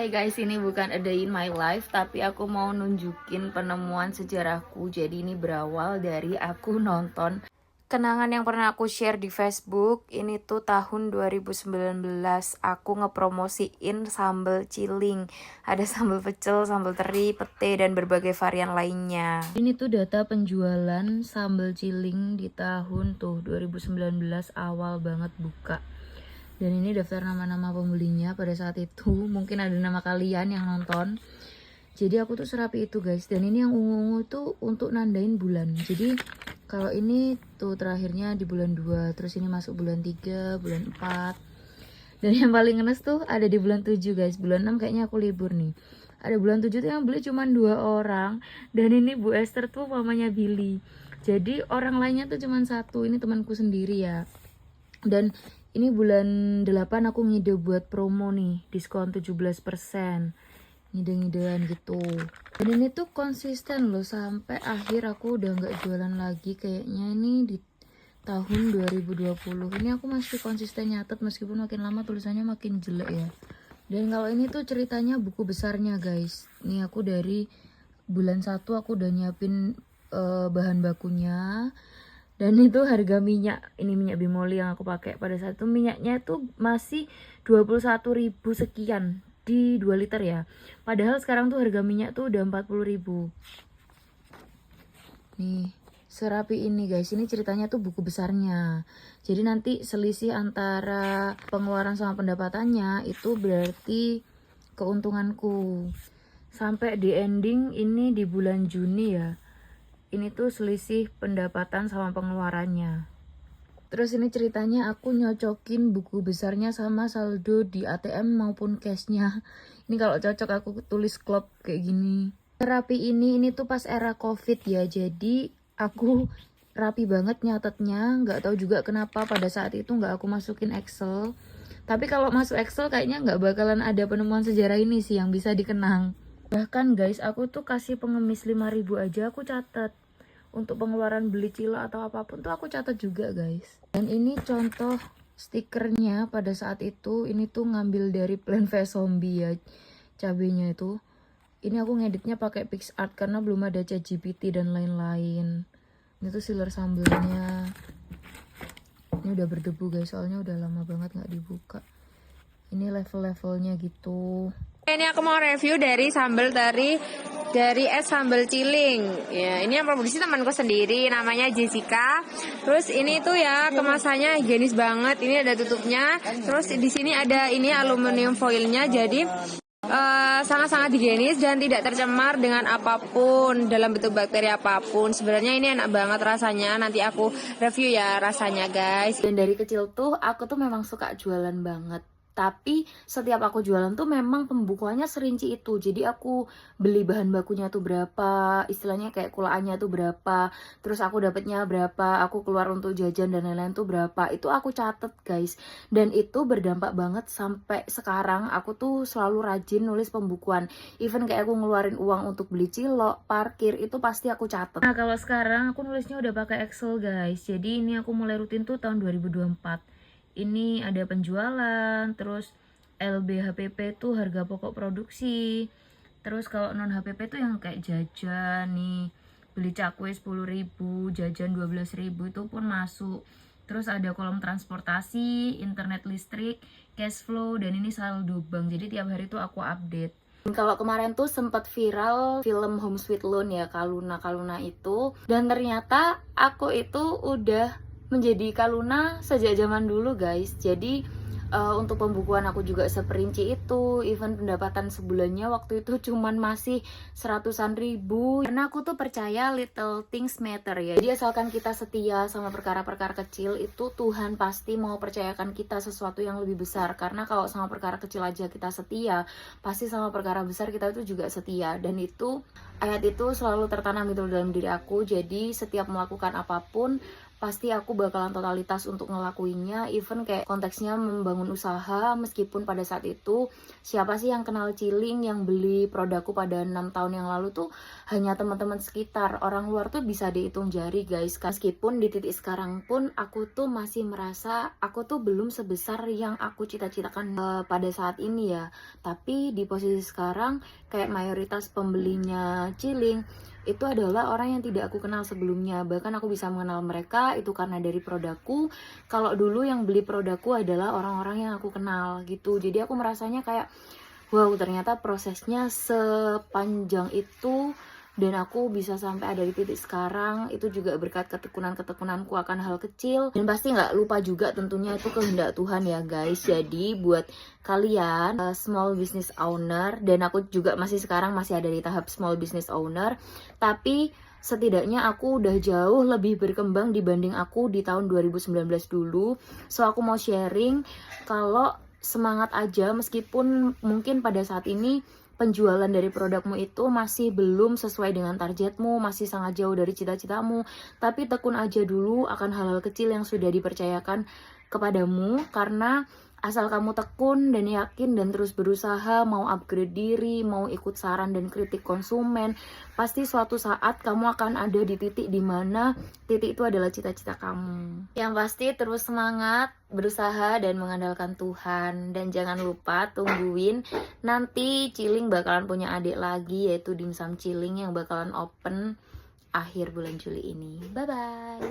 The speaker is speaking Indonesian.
Hai guys, ini bukan a day in my life, tapi aku mau nunjukin penemuan sejarahku. Jadi ini berawal dari aku nonton kenangan yang pernah aku share di Facebook. Ini tuh tahun 2019, aku ngepromosiin sambal ciling. Ada sambal pecel, sambal teri, pete, dan berbagai varian lainnya. Ini tuh data penjualan sambal ciling di tahun tuh 2019 awal banget buka. Dan ini daftar nama-nama pembelinya pada saat itu. Mungkin ada nama kalian yang nonton. Jadi aku tuh serapi itu guys. Dan ini yang ungu-ungu tuh untuk nandain bulan. Jadi kalau ini tuh terakhirnya di bulan 2, terus ini masuk bulan 3, bulan 4. Dan yang paling ngenes tuh ada di bulan 7 guys. Bulan 6 kayaknya aku libur nih. Ada bulan 7 tuh yang beli cuma 2 orang. Dan ini Bu Esther tuh mamanya Billy. Jadi orang lainnya tuh cuma 1. Ini temanku sendiri ya. Dan ini bulan 8 aku ngide buat promo nih, diskon 17%. Ngide-ngidean gitu. Dan ini tuh konsisten loh sampai akhir aku udah nggak jualan lagi kayaknya ini di tahun 2020. Ini aku masih konsisten nyatet meskipun makin lama tulisannya makin jelek ya. Dan kalau ini tuh ceritanya buku besarnya guys. Ini aku dari bulan 1 aku udah nyiapin bahan bakunya. Dan itu harga minyak, ini minyak bimoli yang aku pakai pada saat itu, minyaknya itu masih 21.000 sekian di 2 liter ya. Padahal sekarang tuh harga minyak tuh udah 40.000. Nih, serapi ini guys, ini ceritanya tuh buku besarnya. Jadi nanti selisih antara pengeluaran sama pendapatannya itu berarti keuntunganku. Sampai di ending ini di bulan Juni ya. Ini tuh selisih pendapatan sama pengeluarannya. Terus ini ceritanya aku nyocokin buku besarnya sama saldo di ATM maupun cashnya. Ini kalau cocok aku tulis klop kayak gini. Terapi ini tuh pas era COVID ya. Jadi aku rapi banget nyatetnya. Nggak tahu juga kenapa pada saat itu nggak aku masukin Excel. Tapi kalau masuk Excel kayaknya nggak bakalan ada penemuan sejarah ini sih yang bisa dikenang. Bahkan guys, aku tuh kasih pengemis 5.000 aja aku catat. Untuk pengeluaran beli cila atau apapun tuh aku catat juga guys. Dan ini contoh stikernya pada saat itu. Ini tuh ngambil dari Plant vs Zombie ya, cabenya itu. Ini aku ngeditnya pakai PixArt karena belum ada ChatGPT dan lain-lain. Ini tuh sealer sambelnya. Ini udah berdebu guys, soalnya udah lama banget nggak dibuka. Ini level-levelnya gitu. Ini aku mau review dari sambal dari es sambal ciling. Ya, ini yang produksi temanku sendiri, namanya Jessica. Terus ini tuh ya kemasannya higienis banget. Ini ada tutupnya. Terus di sini ada ini aluminium foilnya. Jadi sangat-sangat higienis dan tidak tercemar dengan apapun, dalam bentuk bakteri apapun. Sebenarnya ini enak banget rasanya. Nanti aku review ya rasanya guys. Dan dari kecil tuh aku tuh memang suka jualan banget. Tapi setiap aku jualan tuh memang pembukuannya serinci itu. Jadi aku beli bahan bakunya tuh berapa, istilahnya kayak kulaannya tuh berapa, terus aku dapatnya berapa, aku keluar untuk jajan dan lain-lain tuh berapa. Itu aku catet guys. Dan itu berdampak banget sampai sekarang. Aku tuh selalu rajin nulis pembukuan. Even kayak aku ngeluarin uang untuk beli cilok, parkir, itu pasti aku catet. Nah kalau sekarang aku nulisnya udah pakai Excel guys. Jadi ini aku mulai rutin tuh tahun 2024. Ini ada penjualan, terus LBHPP tuh harga pokok produksi. Terus kalau non HPP tuh yang kayak jajan nih, beli cakwe 10.000, jajan 12.000 itu pun masuk. Terus ada kolom transportasi, internet listrik, cash flow, dan ini saldo bank. Jadi tiap hari tuh aku update. Kalau kemarin tuh sempat viral film Home Sweet Loan ya, Kaluna itu. Dan ternyata aku itu udah menjadi Kaluna sejak zaman dulu guys. Jadi untuk pembukuan aku juga seperinci itu. Even pendapatan sebulannya waktu itu cuman masih 100-an ribu. Karena aku tuh percaya little things matter ya. Jadi asalkan kita setia sama perkara-perkara kecil, itu Tuhan pasti mau percayakan kita sesuatu yang lebih besar. Karena kalau sama perkara kecil aja kita setia, pasti sama perkara besar kita itu juga setia. Dan itu ayat itu selalu tertanam gitu dalam diri aku. Jadi setiap melakukan apapun, pasti aku bakalan totalitas untuk ngelakuinnya. Even kayak konteksnya membangun usaha, meskipun pada saat itu siapa sih yang kenal Ciling, yang beli produkku pada 6 tahun yang lalu tuh hanya teman-teman sekitar. Orang luar tuh bisa dihitung jari guys. Meskipun di titik sekarang pun aku tuh masih merasa aku tuh belum sebesar yang aku cita-citakan pada saat ini ya. Tapi di posisi sekarang kayak mayoritas pembelinya Ciling itu adalah orang yang tidak aku kenal sebelumnya. Bahkan aku bisa mengenal mereka itu karena dari produkku. Kalau dulu yang beli produkku adalah orang-orang yang aku kenal gitu. Jadi aku merasanya kayak wow, ternyata prosesnya sepanjang itu, dan aku bisa sampai ada di titik sekarang itu juga berkat ketekunan-ketekunanku akan hal kecil. Dan pasti nggak lupa juga tentunya itu kehendak Tuhan ya guys. Jadi buat kalian small business owner, dan aku juga sekarang masih ada di tahap small business owner, tapi setidaknya aku udah jauh lebih berkembang dibanding aku di tahun 2019 dulu. So aku mau sharing kalau semangat aja, meskipun mungkin pada saat ini penjualan dari produkmu itu masih belum sesuai dengan targetmu, masih sangat jauh dari cita-citamu, tapi tekun aja dulu akan hal-hal kecil yang sudah dipercayakan kepadamu. Karena asal kamu tekun dan yakin dan terus berusaha, mau upgrade diri, mau ikut saran dan kritik konsumen, pasti suatu saat kamu akan ada di titik dimana titik itu adalah cita-cita kamu. Yang pasti terus semangat, berusaha dan mengandalkan Tuhan. Dan jangan lupa tungguin nanti Ciling bakalan punya adik lagi, yaitu Dimsum Ciling yang bakalan open akhir bulan Juli ini. Bye bye.